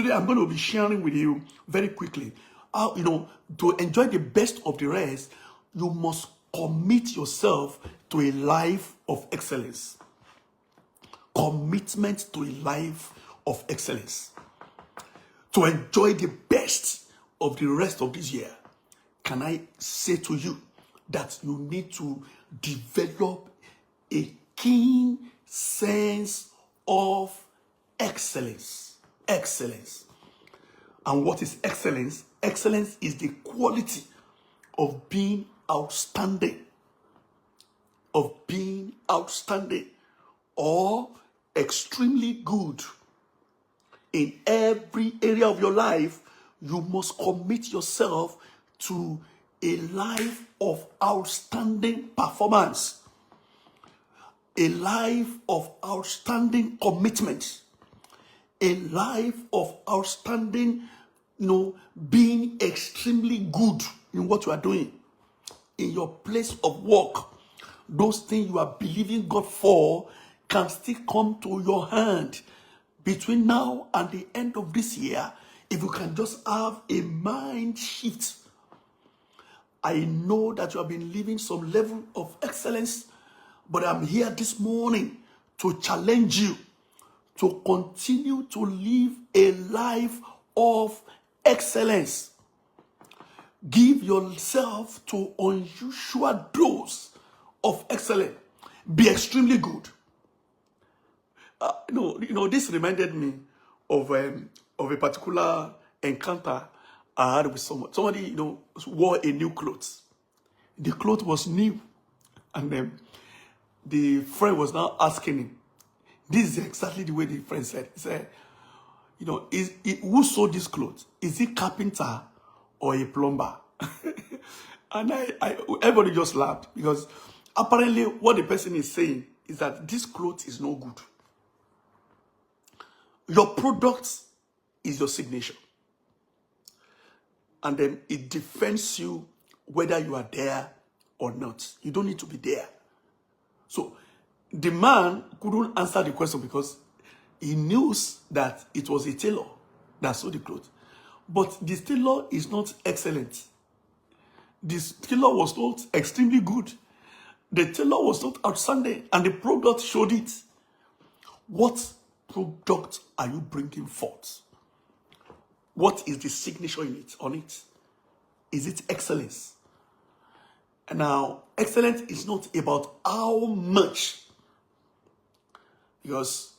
today I'm going to be sharing with you very quickly how, to enjoy the best of the rest, you must commit yourself to a life of excellence. Commitment to a life of excellence. To enjoy the best of the rest of this year, can I say to you that you need to develop a keen sense of excellence. Excellence. And what is excellence? Excellence is the quality of being outstanding. Of being outstanding or extremely good in every area of your life. You must commit yourself to a life of outstanding performance, a life of outstanding commitment, a life of outstanding, being extremely good in what you are doing, in your place of work. Those things you are believing God for can still come to your hand between now and the end of this year if you can just have a mind shift. I know that you have been living some level of excellence, but I'm here this morning to challenge you to continue to live a life of excellence. Give yourself to unusual dose of excellence. Be extremely good. This reminded me of a particular encounter I had with someone. Somebody, wore a new clothes. The clothes was new, and the friend was now asking him. This is exactly the way the friend said. He said, who sewed this clothes? Is it carpenter or a plumber? And everybody just laughed because apparently what the person is saying is that this clothes is no good. Your product is your signature. And then it defends you whether you are there or not. You don't need to be there. So the man couldn't answer the question because he knew that it was a tailor that sewed the clothes. But this tailor is not excellent. This tailor was not extremely good. The tailor was not outstanding, and the product showed it. What product are you bringing forth? What is the signature on it? Is it excellence? And now, excellence is not about how much. Because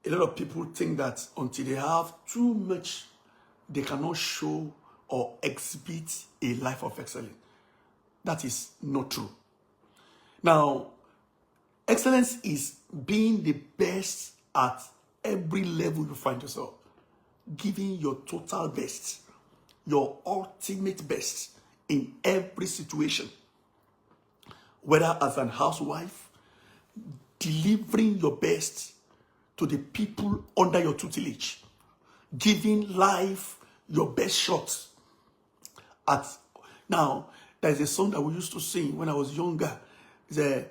a lot of people think that until they have too much, they cannot show or exhibit a life of excellence. That is not true. Now, excellence is being the best at every level you find yourself. Giving your total best, your ultimate best in every situation. Whether as an housewife, delivering your best to the people under your tutelage. Giving life your best shot. Now, there's a song that we used to sing when I was younger. It's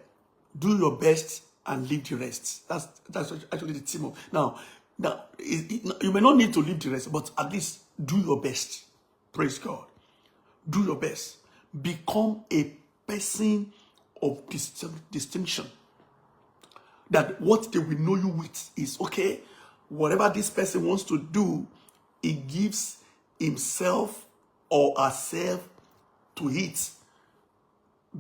do your best and leave the rest. That's actually the theme of. Now, you may not need to leave the rest, but at least do your best. Praise God. Do your best. Become a person of distinction. That what they will know you with is, okay, whatever this person wants to do, he gives himself or herself to it.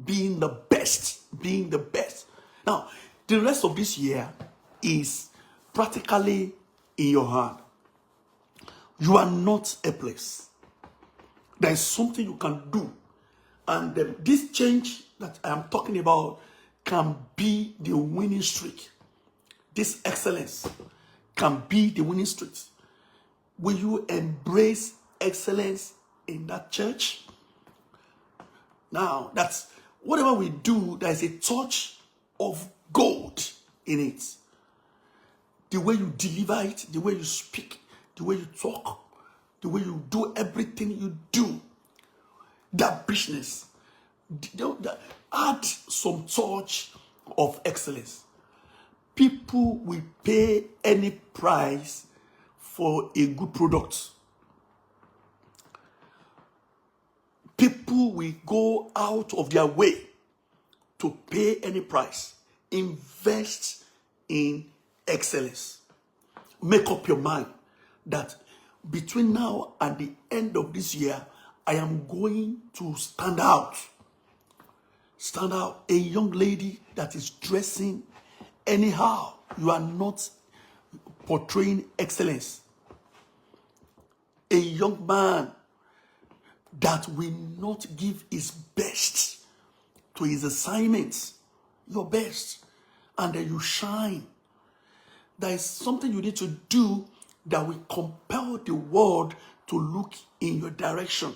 Being the best. Being the best. Now, the rest of this year is practically in your hand. You are not a place. There is something you can do. And this change that I am talking about can be the winning streak. This excellence can be the winning streak. Will you embrace excellence in that church? Now, that's whatever we do, there is a touch of gold in it. The way you deliver it, the way you speak, the way you talk, the way you do everything you do, that business, add some touch of excellence. People will pay any price for a good product. People will go out of their way to pay any price. Invest in excellence. Make up your mind that between now and the end of this year, I am going to stand out. Stand out. A young lady that is dressing anyhow, you are not portraying excellence. A young man that will not give his best to his assignments, your best, and then you shine. There is something you need to do that will compel the world to look in your direction.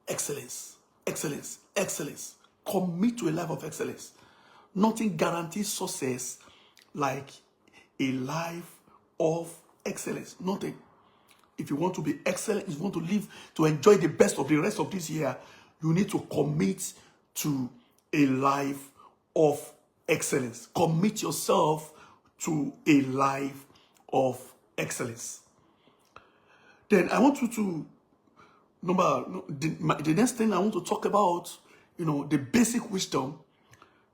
Excellence, excellence, excellence. Commit to a life of excellence. Nothing guarantees success like a life of excellence. Nothing. If you want to be excellent, if you want to live, to enjoy the best of the rest of this year, you need to commit to a life of excellence. Commit yourself to a life of excellence. Then I want you to, the next thing I want to talk about, the basic wisdom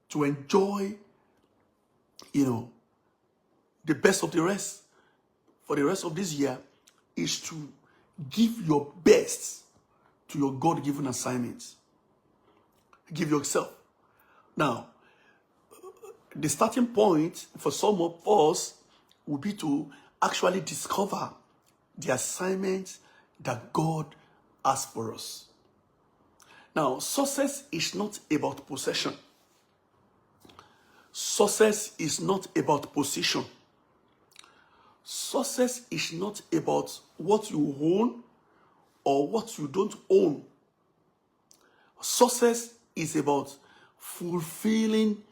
to enjoy, the best of the rest for the rest of this year is to give your best to your God-given assignments. Give yourself. Now, the starting point for some of us will be to actually discover the assignments that God has for us. Now, success is not about possession. Success is not about position. Success is not about what you own or what you don't own. Success is about fulfilling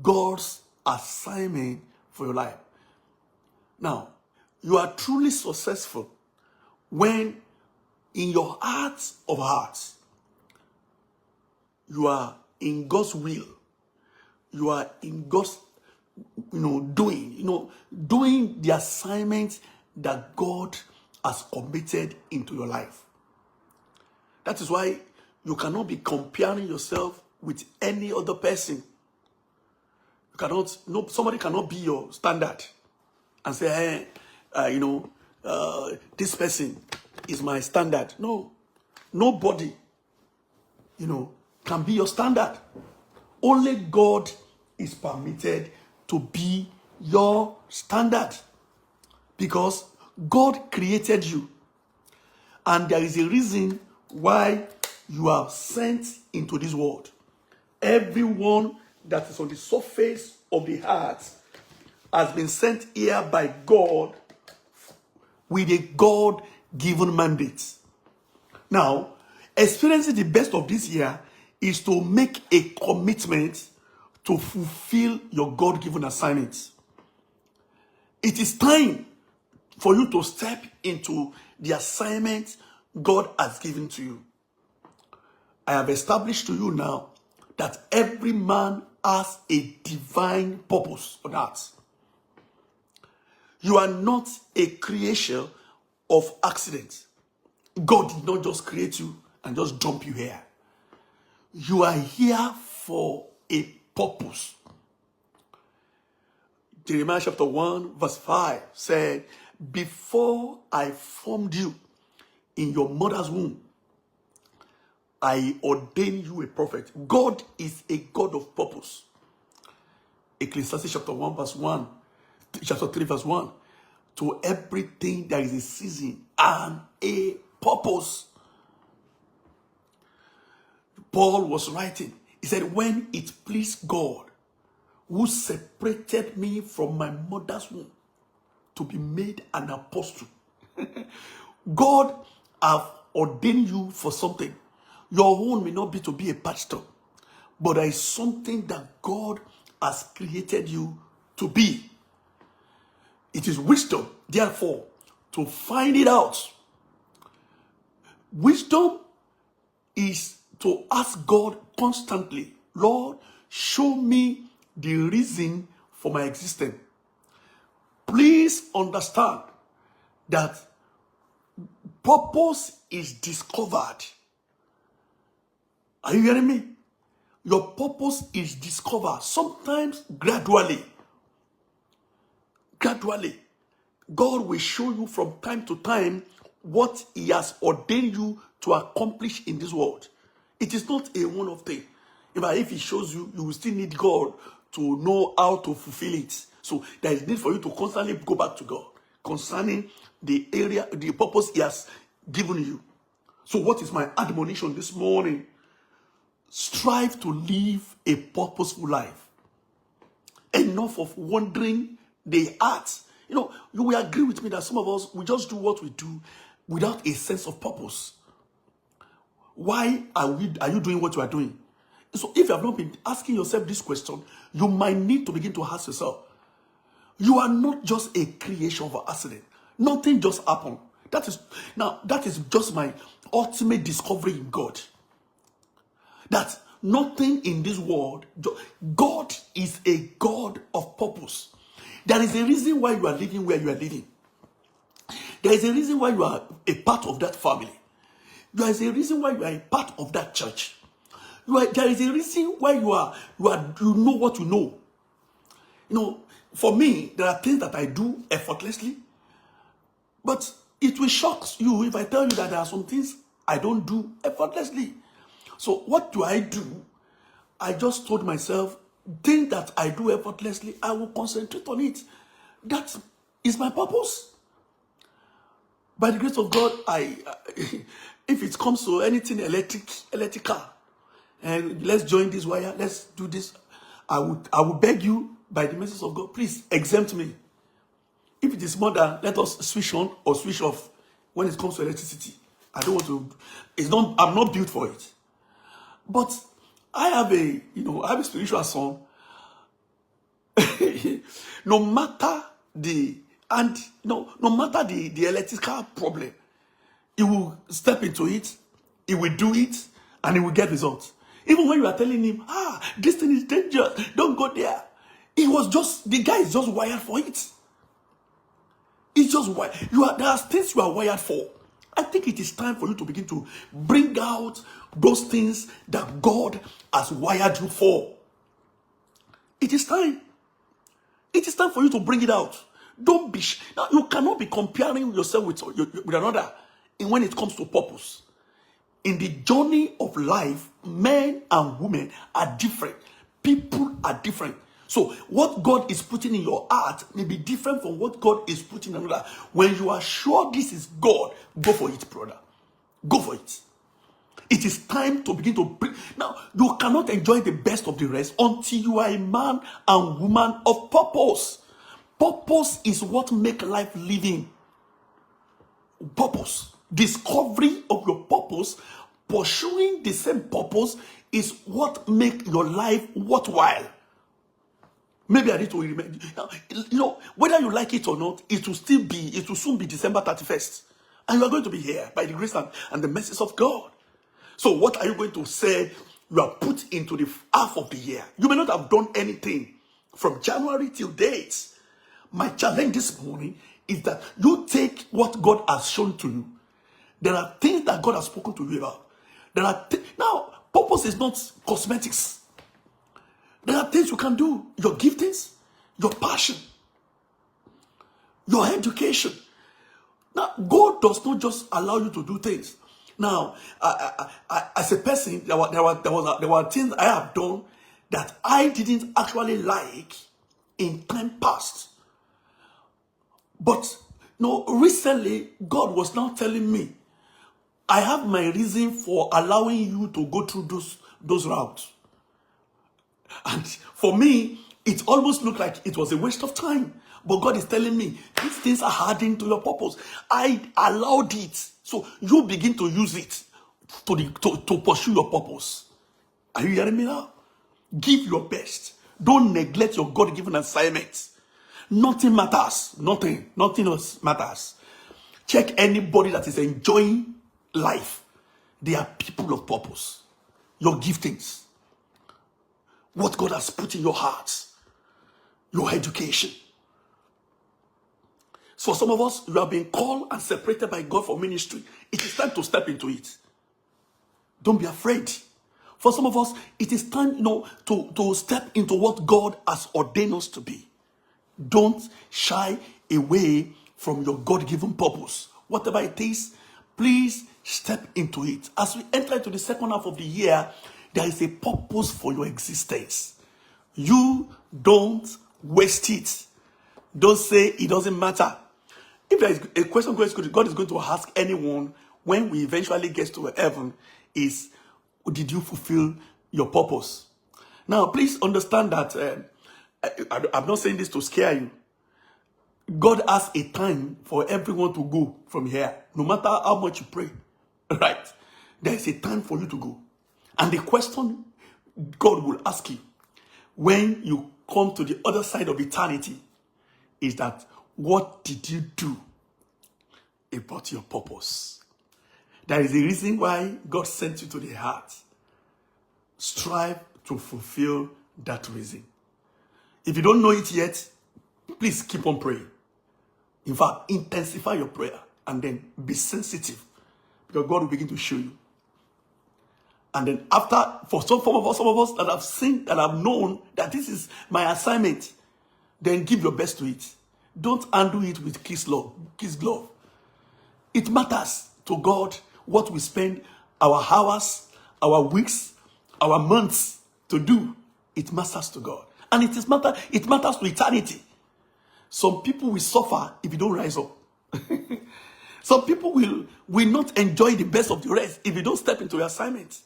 God's assignment for your life. Now, you are truly successful when in your heart of hearts, you are in God's will. You are in God's, doing the assignment that God has committed into your life. That is why you cannot be comparing yourself with any other person. You cannot, somebody cannot be your standard and say, this person is my standard. No, nobody, can be your standard. Only God is permitted to be your standard because God created you. And there is a reason why you are sent into this world. Everyone that is on the surface of the earth has been sent here by God with a God-given mandate. Now, experiencing the best of this year is to make a commitment to fulfill your God-given assignments. It is time for you to step into the assignment God has given to you. I have established to you now that every man has a divine purpose on earth. You are not a creation of accident. God did not just create you and just dump you here. You are here for a purpose. Jeremiah chapter 1 verse 5 said, before I formed you in your mother's womb, I ordained you a prophet. God is a God of purpose. Ecclesiastes chapter 3 verse 1. To everything there is a season and a purpose. Paul was writing. He said, when it pleased God, who separated me from my mother's womb to be made an apostle. God have ordained you for something. Your own may not be to be a pastor, but there is something that God has created you to be. It is wisdom, therefore, to find it out. Wisdom is to ask God constantly, Lord, show me the reason for my existence. Please understand that purpose is discovered. Are you hearing me? Your purpose is discovered sometimes gradually. Gradually. God will show you from time to time what he has ordained you to accomplish in this world. It is not a one-off thing. If he shows you, you will still need God to know how to fulfill it. So there is need for you to constantly go back to God concerning the area, the purpose he has given you. So what is my admonition this morning? Strive to live a purposeful life. Enough of wandering the heart. You will agree with me that some of us, we just do what we do without a sense of purpose. Why are you doing what you are doing? So if you have not been asking yourself this question, you might need to begin to ask yourself, you are not just a creation of an accident. Nothing just happened. That is just my ultimate discovery in God. That nothing in this world, God is a God of purpose. There is a reason why you are living where you are living. There is a reason why you are a part of that family. There is a reason why you are a part of that church. There is a reason why you know what you know. For me, there are things that I do effortlessly, but it will shock you if I tell you that there are some things I don't do effortlessly. So what do? I just told myself, things that I do effortlessly, I will concentrate on it. That is my purpose. By the grace of God, if it comes to anything electrical, and let's join this wire, let's do this, I will beg you, by the message of God, please exempt me. If it is more than, let us switch on or switch off when it comes to electricity. I don't want to, I'm not built for it. But I have a spiritual son. No matter the electrical problem, he will step into it, he will do it, and he will get results. Even when you are telling him, this thing is dangerous, don't go there. The guy is just wired for it. It's just wired. There are things you are wired for. I think it is time for you to begin to bring out those things that God has wired you for. It is time. It is time for you to bring it out. Don't be now. You cannot be comparing yourself with another when it comes to purpose. In the journey of life, men and women are different. People are different. So what God is putting in your heart may be different from what God is putting in another. When you are sure this is God, go for it, brother. Go for it. It is time to begin to bring. Now, you cannot enjoy the best of the rest until you are a man and woman of purpose. Purpose is what makes life living. Purpose. Discovery of your purpose, pursuing the same purpose is what makes your life worthwhile. Maybe I need to remember. Whether you like it or not, it will soon be December 31st. And you are going to be here by the grace and the mercy of God. So what are you going to say you are put into the half of the year? You may not have done anything from January till date. My challenge this morning is that you take what God has shown to you. There are things that God has spoken to you about. Now, purpose is not cosmetics. There are things you can do. Your giftings, your passion, your education. Now, God does not just allow you to do things. Now, as a person, there were things I have done that I didn't actually like in time past. But recently, God was now telling me, I have my reason for allowing you to go through those routes. And for me, it almost looked like it was a waste of time. But God is telling me, these things are adding to your purpose. I allowed it. So you begin to use it to pursue your purpose. Are you hearing me now? Give your best. Don't neglect your God-given assignments. Nothing matters. Nothing else matters. Check anybody that is enjoying life. They are people of purpose. Your giftings. What God has put in your heart. Your education. So some of us, you have been called and separated by God for ministry. It is time to step into it. Don't be afraid. For some of us, it is time, to step into what God has ordained us to be. Don't shy away from your God-given purpose. Whatever it is, please step into it. As we enter into the second half of the year, there is a purpose for your existence. You don't waste it. Don't say it doesn't matter. If there is a question God is going to ask anyone when we eventually get to heaven is, did you fulfill your purpose? Now, please understand that I'm not saying this to scare you. God has a time for everyone to go from here, no matter how much you pray. Right? There is a time for you to go. And the question God will ask you when you come to the other side of eternity is that, what did you do about your purpose? There is a reason why God sent you to the heart. Strive to fulfill that reason. If you don't know it yet, please keep on praying. In fact, intensify your prayer and then be sensitive, because God will begin to show you. And then after, for some of us that have seen, that have known that this is my assignment, then give your best to it. Don't undo it with kiss glove. It matters to God what we spend our hours, our weeks, our months to do. It matters to God. And it matters to eternity. Some people will suffer if you don't rise up. Some people will not enjoy the best of the rest if you don't step into your assignment.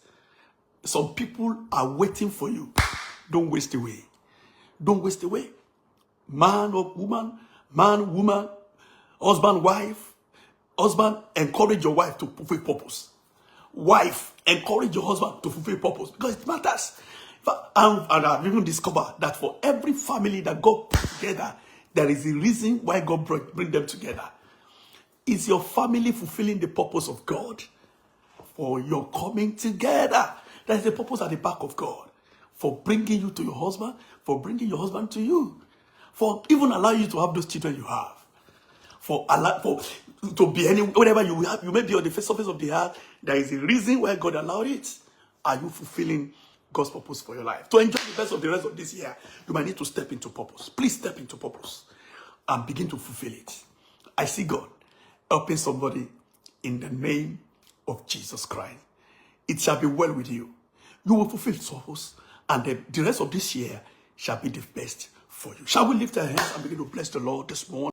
Some people are waiting for you. Don't waste away. Don't waste away. Man or woman, husband, wife. Husband, encourage your wife to fulfill purpose. Wife, encourage your husband to fulfill purpose, because it matters. And I've even discovered that for every family that God put together, there is a reason why God bring them together. Is your family fulfilling the purpose of God for your coming together? There is a purpose at the back of God for bringing you to your husband, for bringing your husband to you, for even allowing you to have those children you have, to be any whatever you have. You may be on the surface of the earth. There is a reason why God allowed it. Are you fulfilling God's purpose for your life? To enjoy the best of the rest of this year, you might need to step into purpose. Please step into purpose and begin to fulfill it. I see God helping somebody in the name of Jesus Christ. It shall be well with you. You will fulfill purpose, and the rest of this year shall be the best for you. Shall we lift our hands and begin to bless the Lord this morning?